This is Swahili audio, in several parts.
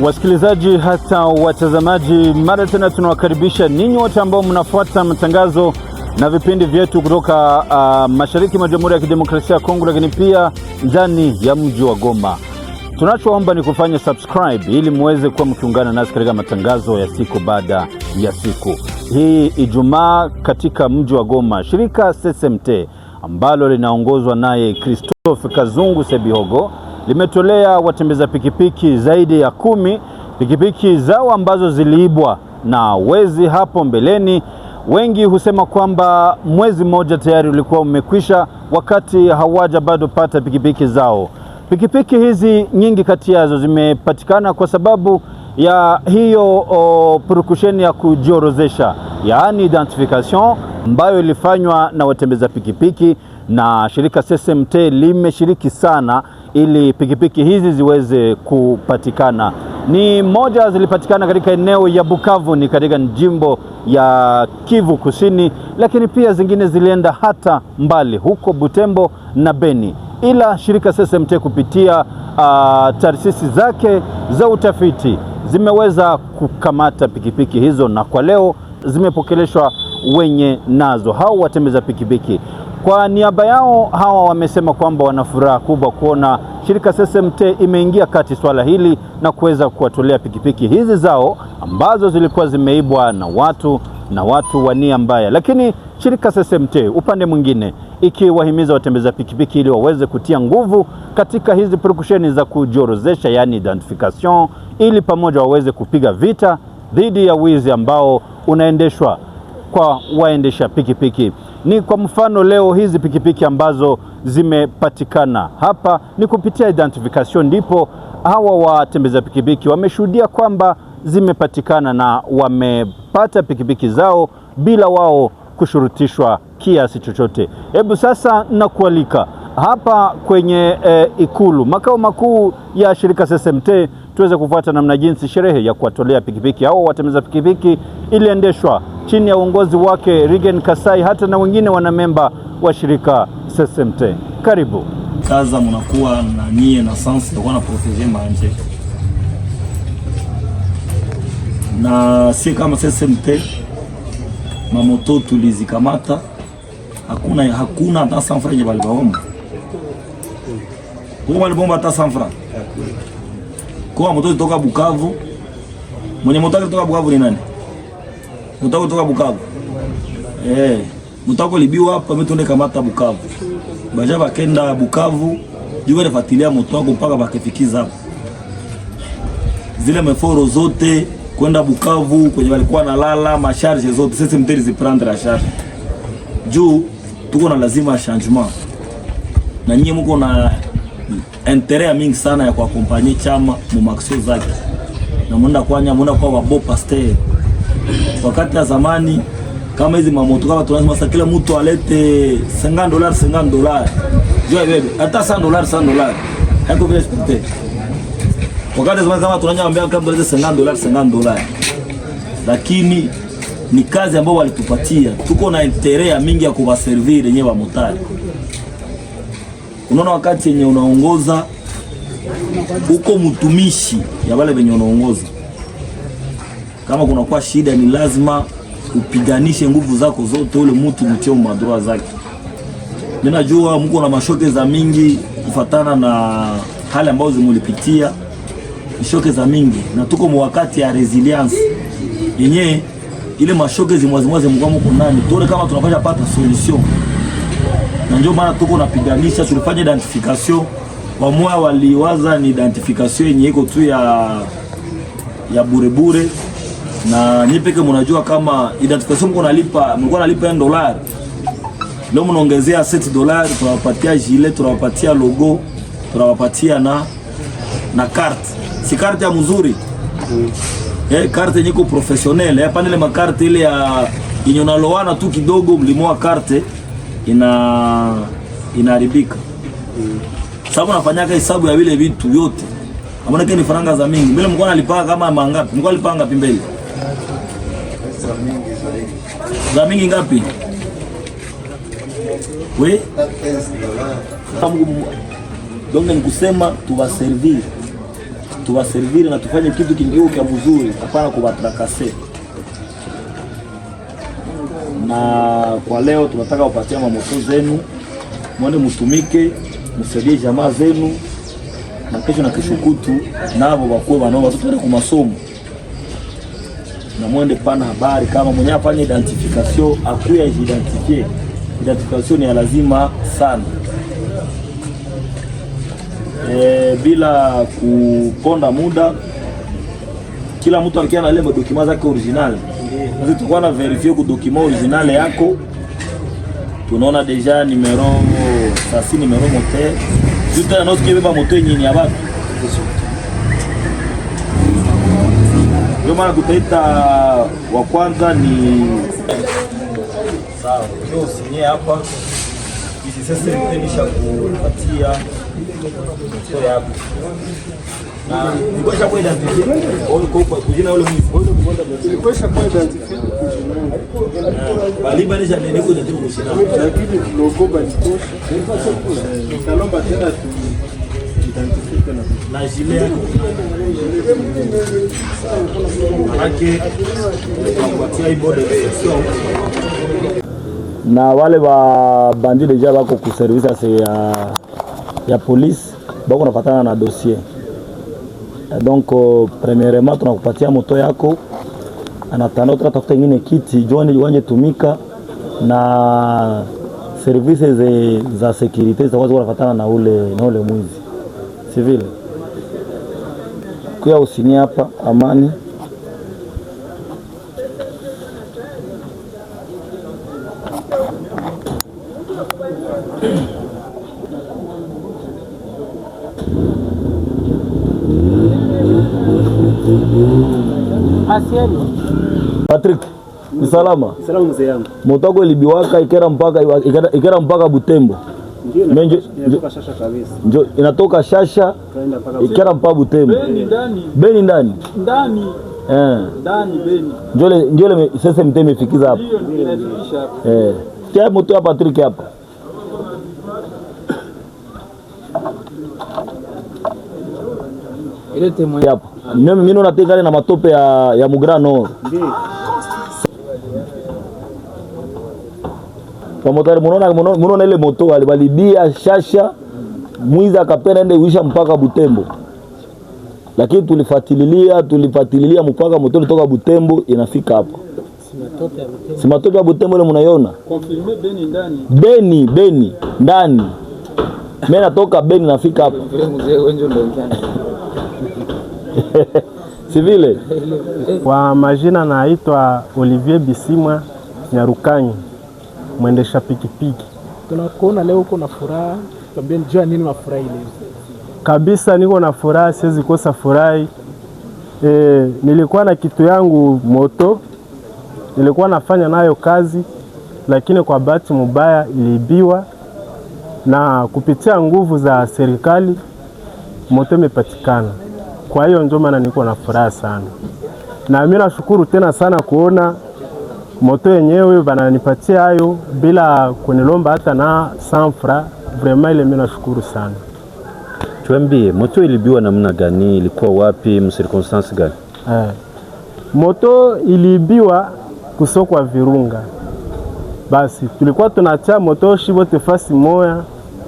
Wasikilizaji hata watazamaji, mara tena tunawakaribisha ninyi wote ambao mnafuata matangazo na vipindi vyetu kutoka mashariki mwa Jamhuri ya Kidemokrasia ya Kongo, lakini pia ndani ya mji wa Goma. Tunachoomba ni kufanya subscribe ili muweze kuwa mkiungana nasi katika matangazo ya siku baada ya siku. Hii Ijumaa katika mji wa Goma, shirika SSMT ambalo linaongozwa naye Christophe Kazungu Sebihogo limetolea watembeza pikipiki zaidi ya 10 pikipiki zao ambazo ziliibwa na wezi hapo mbeleni. Wengi husema kwamba mwezi mmoja tayari ulikuwa umekwisha wakati hawaja bado pata pikipiki zao. Pikipiki hizi nyingi kati yazo zimepatikana kwa sababu ya hiyo purukusheni ya kujiorozesha, yaani identification ambayo ilifanywa na watembeza pikipiki, na shirika SSMT limeshiriki sana ili pikipiki hizi ziweze kupatikana. Ni moja zilipatikana katika eneo ya Bukavu, ni katika jimbo ya Kivu Kusini, lakini pia zingine zilienda hata mbali huko Butembo na Beni. Ila shirika SSMT kupitia taasisi zake za utafiti zimeweza kukamata pikipiki hizo, na kwa leo zimepokeleshwa wenye nazo hao watembeza pikipiki. Kwa niaba yao hawa wamesema kwamba wana furaha kubwa kuona shirika SSMT imeingia kati swala hili na kuweza kuwatolea pikipiki hizi zao ambazo zilikuwa zimeibwa na watu wa nia mbaya. Lakini shirika SSMT upande mwingine ikiwahimiza watembeza pikipiki ili waweze kutia nguvu katika hizi purukusheni za kujiorozesha, yani identification, ili pamoja waweze kupiga vita dhidi ya wizi ambao unaendeshwa kwa waendesha pikipiki. Ni kwa mfano leo hizi pikipiki ambazo zimepatikana hapa ni kupitia identification, ndipo hawa watembeza pikipiki wameshuhudia kwamba zimepatikana na wamepata pikipiki zao bila wao kushurutishwa kiasi chochote. Hebu sasa nakualika hapa kwenye ikulu makao makuu ya shirika SSMT tuweze kufuata namna jinsi sherehe ya kuwatolea pikipiki hao watembeza pikipiki iliendeshwa chini ya uongozi wake Rigen Kasai, hata na wengine wana memba wa shirika SSMT. Karibu. Kaza mnakuwa na nie na sense ya kuwa na proteger manje. Na si kama SSMT mamoto tulizikamata, hakuna hata sanfra yenye balibaomba. Kwa walibomba hata sanfra. Kwa moto kutoka Bukavu, mwenye moto kutoka Bukavu ni nani? Moto kutoka Bukavu. Moto libiwa hapa mtuone kamata Bukavu. Baja bakenda Bukavu, juwe nafatilia moto wako mpaka bakefikiza hapo. Zile meforo zote kwenda Bukavu kwenye walikuwa na lala masharge zote sisi mteli ziprendre la charge. Juu tuko na lazima changement. Na nyinyi mko na intérêt mingi sana ya kuakompanye chama mu maksio zake. Na mwenda kwa wabo pasteur. Wakati ya zamani kama hizi mamoto kama tunasema kila mtu alete $50. Jua bebe hata $100 hapo vile spite. Wakati zamani kama tunanyambia kama tulete $50. Lakini ni kazi ambayo walitupatia. Tuko na intérêt mingi ya kuwaservir yenyewe wa motari. Unaona wakati yenye unaongoza uko mtumishi ya wale wenye unaongoza. Kama kuna kwa shida ni lazima upiganishe nguvu zako zote ule mtu mcheo madroa zake. Ninajua mko na mashoke za mingi kufatana na hali ambazo zimulipitia, mashoke za mingi, na tuko mwakati ya resilience yenye ile mashoke zimwazimwaze mko ndani tuone kama tunafanya pata solution. Na ndio maana tuko napiganisha, tulifanya identification. Wamoja waliwaza ni identification yenye iko tu ya burebure, na nipeke mnajua kama identification mlikuwa nalipa $1. Leo mnaongezea $7, tunawapatia gilet, tunawapatia logo, tunawapatia na carte. Si carte ya mzuri. Carte yenye iko professionnel, hapa ile makarte ile ya yenye unaloana tu kidogo mlimoa carte inaharibika. Sababu nafanyaka hesabu ya vile vitu vyote. Amana ni faranga za mingi. Mbele mko nalipa kama mangapi? Mko nalipa ngapi mbele? Za mingi ngapi? We? Donc ni kusema tuwaservir. tuwaservire na tufanye kitu kingine kwa mzuri, hapana kubatrakase. Na kwa leo tunataka kupatia mamoto zenu, mwende mutumike, msaidie jamaa zenu, na kesho na kesho kutu nabo bakuwe banao watoto ku masomo. Na mwende pana habari kama mwenye afanye identification akuya identifier. Identification ni lazima sana. Bila kuponda muda, kila mtu akiwa na lebo document zake original. Sisi tukua na verifier ku document original yako. Tunaona deja numero sasi numero moteur. Tuta na tukibeba moto yenye ya batu. Ndio maana kutaita wa kwanza ni sawa. Ndio usinye hapa. Hizi sasa nitanisha kupatia moto yako. Na nikosha kwa identifier. Kwa kujina ule mwizi. Nikosha kwa identifier. Bali bali za nene kwa ndio kushina. Lakini logo bali tosha. Salomba tena tu identifier na jile yako. Manake kupatia ibode sio. Na wale wa bandi deja wako ku service ya police bako nafatana na dossier. Donc premièrement tunakupatia moto yako, anatano tutafuta nyingine kiti joani wanje tumika na services za security za watu wanafatana na ule mwizi civil. Kwa usini hapa amani. Patrick, ni salama? Salama mzee yangu. Motoko ilibiwaka ikera mpaka Butembo. Ndio inatoka Shasha kabisa. Ndio inatoka Shasha ikera mpaka Butembo. Beni ndani. Ndani Beni. Ndio sasa mteme fikiza hapa. Kia moto ya Patrick hapa. Ile temo hapa. Mimi natekana na matope ya Mugrano. Ndio. Kwa motari munaona ile moto walibia Shasha, mwizi akapenda ende uisha mpaka Butembo. Lakini tulifuatilia mpaka moto kutoka Butembo inafika hapa. Si matope ya Butembo ile mnaiona? Confirmer Beni ndani. Beni ndani. Mimi natoka Beni nafika hapa. Mzee wenjo ndio mtani. Si vile? Kwa majina naitwa Olivier Bisimwa Nyarukanyi, mwendesha pikipiki. Tunakuona leo uko na furaha, tuambie njoo nini mafurahi leo? Kabisa niko na furaha, siwezi kosa furahi. Nilikuwa na kitu yangu moto, nilikuwa nafanya nayo kazi, lakini kwa bahati mbaya iliibiwa, na kupitia nguvu za serikali moto imepatikana. Kwa hiyo ndio maana niko na furaha sana. Na mimi nashukuru tena sana kuona moto yenyewe wananipatia hayo bila kunilomba hata na sanfra. Vraiment ile mimi nashukuru sana. Tuambie, moto ilibiwa namna gani? Ilikuwa wapi? Mcircumstance gani? Moto ilibiwa kusokwa Virunga. Basi tulikuwa tunacha moto shibote fasi moya,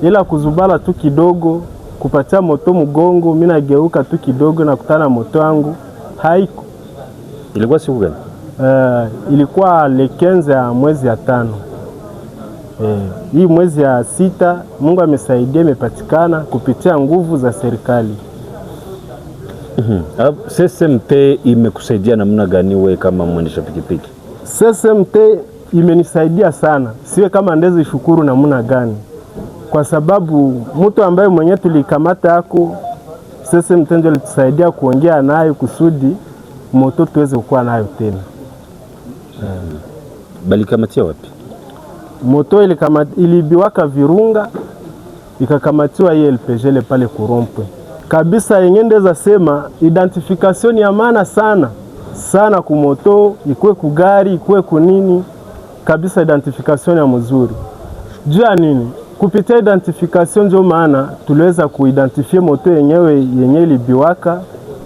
ila kuzubala tu kidogo kupatia moto mgongo, mimi nageuka tu kidogo na kutana moto wangu haiko. Ilikuwa siku gani? Ilikuwa le 15 ya mwezi ya 5. Hii mwezi ya 6 Mungu amesaidia imepatikana kupitia nguvu za serikali. SSMT imekusaidia namna gani wewe kama mwendesha pikipiki? SSMT imenisaidia sana. Siwe kama ndezi shukuru namna gani. Kwa sababu mtu ambaye mwenye tulikamata yako SSMT ndio alitusaidia kuongea nayo kusudi moto tuweze kuwa nayo tena. Bali kamatia wapi? Moto ilibiwaka Virunga, ikakamatiwa ILPG le pale Kurompwe. Kabisa yenye ndeza sema identification ya maana sana kumoto, ikue kugari, ikue kunini, kabisa identification ya mzuri. Jua nini? Kupitia identification ndio maana tuliweza kuidentifie moto yenye ilibiwaka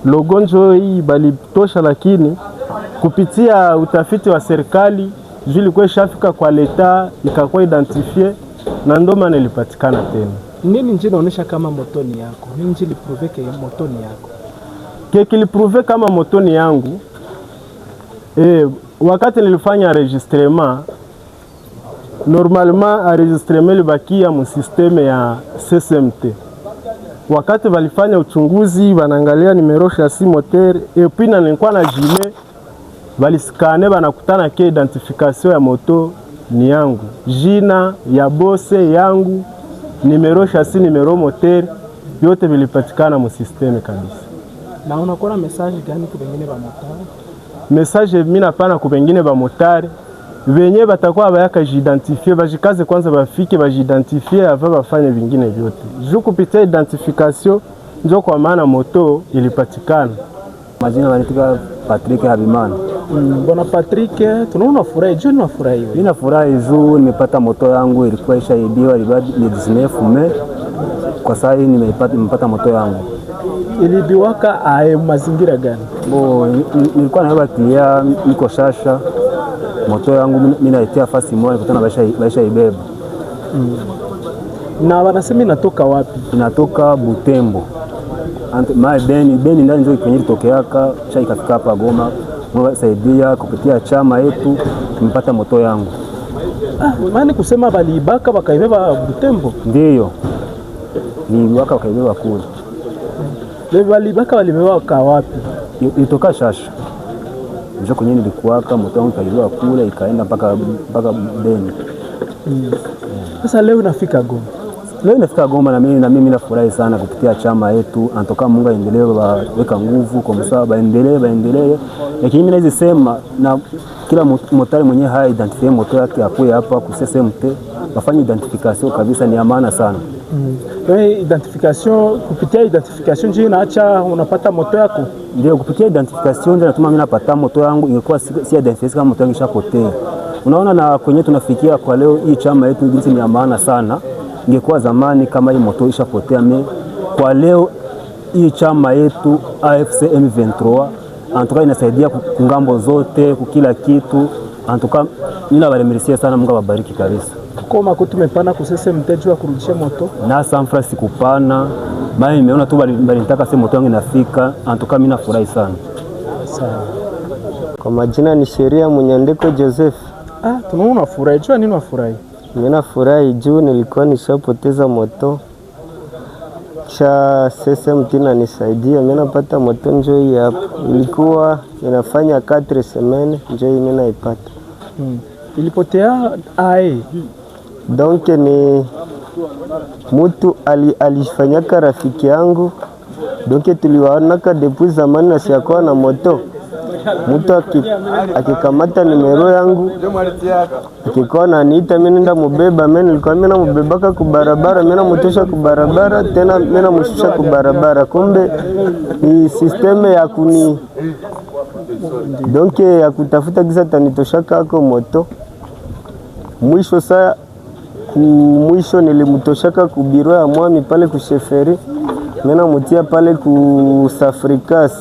logo njo hii balitosha, lakini kupitia utafiti wa serikali juu ilikuwa ishafika kwa leta ikakuwa identifie na ndo maana ilipatikana tena. Nini nje inaonyesha kama moto ni yako? Nini nje iliprouve ke moto ni yako? Kiliprouve kama moto ni yangu, wakati nilifanya enregistrement, normalement enregistrement libakia mu systeme ya CSMT. Wakati walifanya uchunguzi, wanaangalia numero chassis moteur et puis na nilikuwa na jile, waliskane wanakutana ke identification ya moto ni yangu, jina ya bose yangu, numero chassis, numero moteur, yote vilipatikana mu systeme kabisa. Na unakuwa na message gani kwa wengine ba motari? Message mimi napana kwa wengine ba motari venye batakuwa bayaka jidentifie, bajikaze kwanza bafike bajidentifie ava bafanye vingine vyote. Juu kupitia identification ndio kwa maana moto ilipatikana. Majina wanaitwa Patrick Habimana. Bwana Patrick, tunaona furahi, juu ni furahi wewe. Mimi nafurahi juu nimepata moto yangu, ilikuwa ishaibiwa ni 19 Mei. Kwa sasa hii nimepata moto yangu. Ilibiwaka mazingira gani? Nilikuwa naomba kilia, niko shasha. Moto yangu mimi naitia fasi moja kutana baisha ibeba. Na wanasema inatoka wapi? Inatoka Butembo. Beni ndani ndio kwenye tokeaka cha ikafika hapa Goma. Mungu saidia kupitia chama yetu tumepata moto yangu. Maana kusema baliibaka wakaibeba Butembo? Ndio. Ni waka wakaibeba kule. Leo walibaka walibeba wapi? Itoka shasha. Ndio kwenye nilikuwaka moto wangu kaibeba kule ikaenda mpaka Beni. Sasa leo unafika Goma. Leo nafika Goma na mimi nafurahi sana kupitia chama yetu. Anatoka Mungu aendelee weka nguvu kwa msaada baendelee. Lakini mimi naweza sema na kila motari mwenye hai identify moto yake akuye hapa ku CSMT wafanye identification kabisa, ni amana sana. Identification, kupitia identification ndio inaacha unapata moto yako. Ndio kupitia identification ndio natuma mimi napata moto yangu, ingekuwa si identification kama moto yangu ishapotea. Unaona, na kwenye tunafikia kwa leo hii chama yetu jinsi ni amana sana. Ingekuwa zamani kama hii moto ishapotea, kwa leo hii chama yetu AFC M23 antuka inasaidia kungambo zote kukila kitu. Antuka mimi nawaremercia sana, Mungu awabariki kabisa. Koma kutumepana kusese mtejo wa kurudisha moto na San Francisco kupana mimi nimeona tu bali nitaka sema moto wangu inafika. Antuka mimi nafurahi sana. Sawa. Kwa majina ni Sheria Munyandeko Joseph. Tunaona furahi. Jua nini unafurahi? Mimi nafurahi juu nilikuwa nishapoteza moto. Kisha CSMT nisaidia mimi napata moto njoo hii hapa. Ilikuwa inafanya 4 semaines njoo hii mimi naipata. Ilipotea donc ni mtu alifanyaka rafiki yangu, donc tuliwaonaka depuis zamani na siakuwa na moto. Mtu akikamata nimero yangu akikuwa ananiita mimi nenda mubeba, mimi nilikuwa mimi namubebaka ku barabara, mimi namutosha ku barabara, tena mimi namushusha ku barabara. Kumbe ni systeme ya kuni donc ya kutafuta kisa tanitosha kako moto. Mwisho nilimtoshaka ku biro ya mwami pale ku sheferi, mimi namutia pale ku Safricas.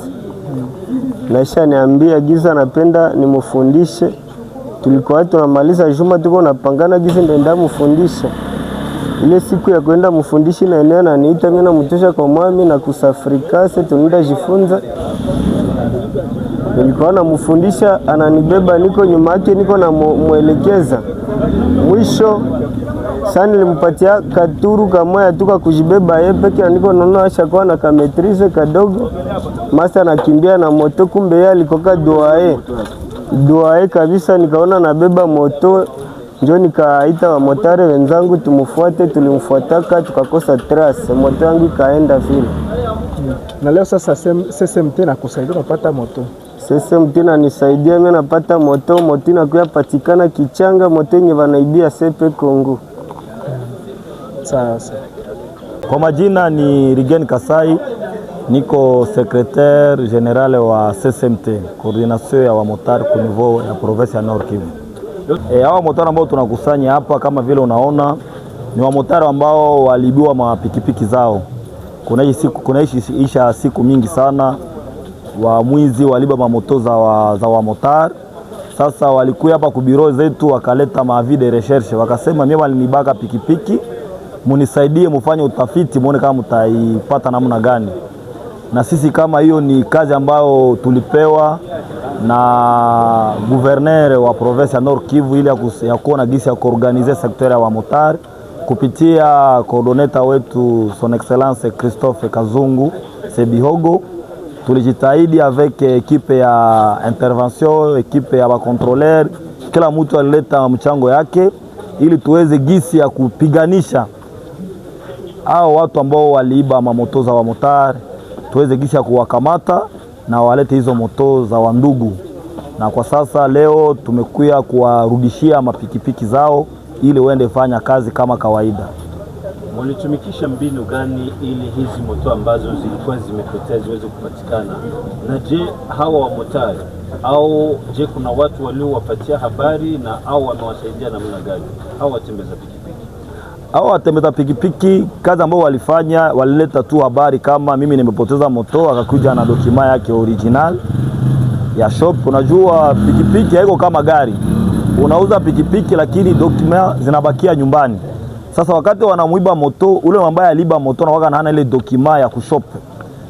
Naisha niambia giza napenda nimufundishe. Tulikuwa tunamaliza juma tuko napangana giza ndio mufundisha. Ile siku ya kwenda mfundishi na eneo na niita mimi namtosha kwa mwami na ku Safricas tunaenda jifunza. Nilikuwa namfundisha ananibeba, niko nyuma yake niko na muelekeza. Mwisho sana nilimpatia katuru kamoya tuka kujibeba yeye peke, niko naona ashakuwa na kametrize kadogo. Masa nakimbia na moto, kumbe yeye alikoka doae kabisa. Nikaona nabeba moto, njoo nikaita wa motare wenzangu tumufuate. Tulimfuataka tukakosa trace, moto yangu ikaenda vile. Na leo sasa CSMT nakusaidia kupata moto. CSMT nanisaidia mimi napata moto inakuya patikana Kichanga, moto yenye wanaibia sepe Kongo. Sasa kwa majina ni Rigen Kasai, niko secrétaire général wa CSMT, coordination ya wamotari ku niveau ya province ya Nord Kivu. Hawa motari ambao tunakusanya hapa kama vile unaona ni wamotari ambao walibiwa mapikipiki zao. Kuna siku mingi sana wa mwizi waliba mamoto za wamotar. Sasa walikuya hapa kubiro zetu wakaleta maavis de recherche, wakasema mimi walinibaka pikipiki, munisaidie mufanye utafiti muone kama mtaipata namna gani. Na sisi kama hiyo ni kazi ambayo tulipewa na gouverneur wa province ya Nord Kivu ili ya kuona gisi ya kuorganize sekta ya wamotar kupitia coordinator wetu son excellence Christophe Kazungu Sebihogo. Tulijitahidi avec equipe ya intervention, equipe ya bakontroleur, kila mtu alileta mchango yake ili tuweze gisi ya kupiganisha hao watu ambao waliiba mamoto za wamotar, tuweze gisi ya kuwakamata na walete hizo moto za wandugu. Na kwa sasa leo tumekuya kuwarudishia mapikipiki zao ili waende fanya kazi kama kawaida. Mlitumikisha mbinu gani ili hizi moto ambazo zilikuwa zimepotea ziweze kupatikana? Na je, hawa wamotari au je kuna watu waliowapatia habari na au wamewasaidia namna gani hawa watembeza pikipiki? Hawa watembeza pikipiki kazi ambao walifanya, walileta tu habari kama mimi nimepoteza moto, akakuja na dokima yake original ya shop. Unajua pikipiki haiko kama gari, unauza pikipiki lakini dokima zinabakia nyumbani. Sasa wakati wanamuiba moto, ule ambaye aliba moto na hana ile dokima ya kushop,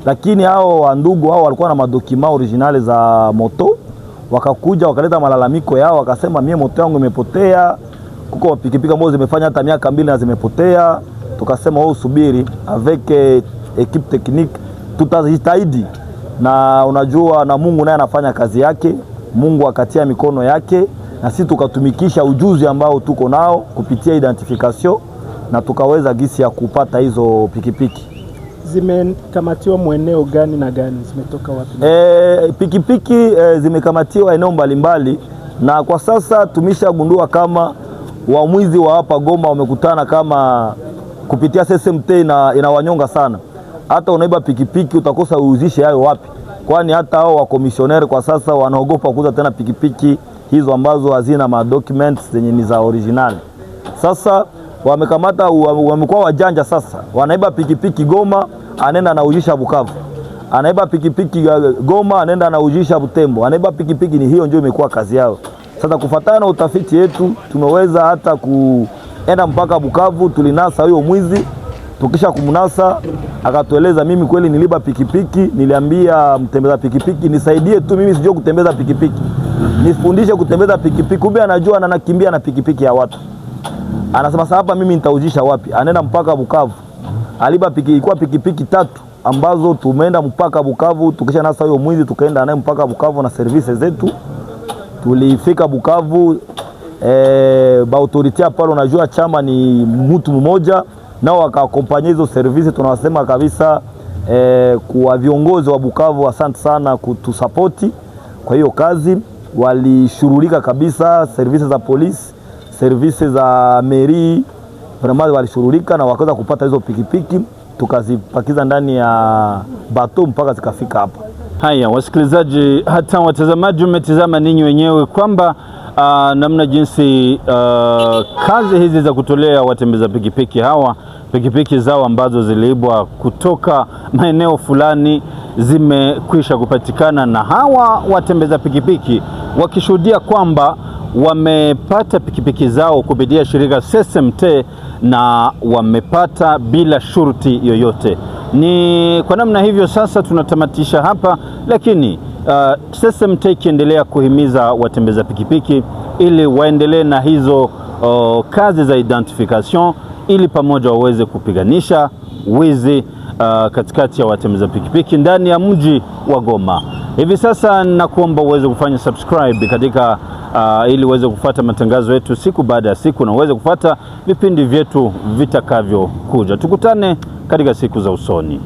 lakini hao ndugu hao walikuwa na madokima originale za moto, wakakuja wakaleta malalamiko yao, wakasema mimi moto yangu imepotea, kuko pikipiki ambazo zimefanya hata miaka 2 na zimepotea. Tukasema wewe usubiri, avec equipe technique tutajitahidi. Na unajua na Mungu naye anafanya kazi yake, Mungu akatia mikono yake na sisi tukatumikisha ujuzi ambao tuko nao kupitia identification na tukaweza gisi ya kupata hizo pikipiki. Zimekamatiwa mweneo gani na gani? Zimetoka wapi? Pikipiki zimekamatiwa eneo mbalimbali, na kwa sasa tumeshagundua kama wamwizi wa hapa Goma wamekutana kama kupitia SSMT inawanyonga sana. Hata unaiba pikipiki utakosa uuzishe hayo wapi, kwani hata hao wa commissioner kwa sasa wanaogopa kuuza tena pikipiki hizo ambazo hazina ma documents zenye ni za original. Sasa wamekamata, wamekuwa wajanja sasa. Wanaiba pikipiki Goma, anaenda anaujisha Bukavu. Anaiba pikipiki Goma, anaenda anaujisha Butembo. Anaiba pikipiki, ni hiyo ndio imekuwa kazi yao. Sasa kufuatana na utafiti yetu tumeweza hata kuenda mpaka Bukavu, tulinasa huyo mwizi. Tukisha kumnasa akatueleza mimi kweli niliba pikipiki, niliambia mtembeza pikipiki nisaidie tu, mimi sijui kutembeza pikipiki, nifundishe kutembeza pikipiki. Kumbe anajua na anakimbia na pikipiki ya watu. Anasema sasa hapa mimi nitaujisha wapi? Anaenda mpaka Bukavu. Aliba ilikuwa pikipiki 3 ambazo tumeenda mpaka Bukavu. Tukisha nasa huyo mwizi tukaenda naye mpaka Bukavu na services zetu. Tulifika Bukavu, ba autorite pale, unajua chama ni mtu mmoja, nao wakakompanya hizo services. Tunawasema kabisa kwa viongozi wa Bukavu asante sana kutusapoti kwa hiyo kazi. Walishurulika kabisa, services za polisi, services za meri, vraiment walishurulika na wakaweza kupata hizo pikipiki, tukazipakiza ndani ya bato mpaka zikafika hapa. Haya wasikilizaji, hata watazamaji umetizama ninyi wenyewe kwamba namna jinsi kazi hizi za kutolea watembeza pikipiki hawa pikipiki zao ambazo ziliibwa kutoka maeneo fulani zimekwisha kupatikana, na hawa watembeza pikipiki wakishuhudia kwamba wamepata pikipiki zao kupitia shirika SSMT na wamepata bila shurti yoyote. Ni kwa namna hivyo sasa tunatamatisha hapa, lakini SSMT ikiendelea kuhimiza watembeza pikipiki ili waendelee na hizo kazi za identification ili pamoja waweze kupiganisha wizi katikati ya watembeza pikipiki ndani ya mji wa Goma. Hivi sasa nakuomba uweze kufanya subscribe katika ili uweze kufuata matangazo yetu siku baada ya siku na uweze kufuata vipindi vyetu vitakavyo kuja. Tukutane katika siku za usoni.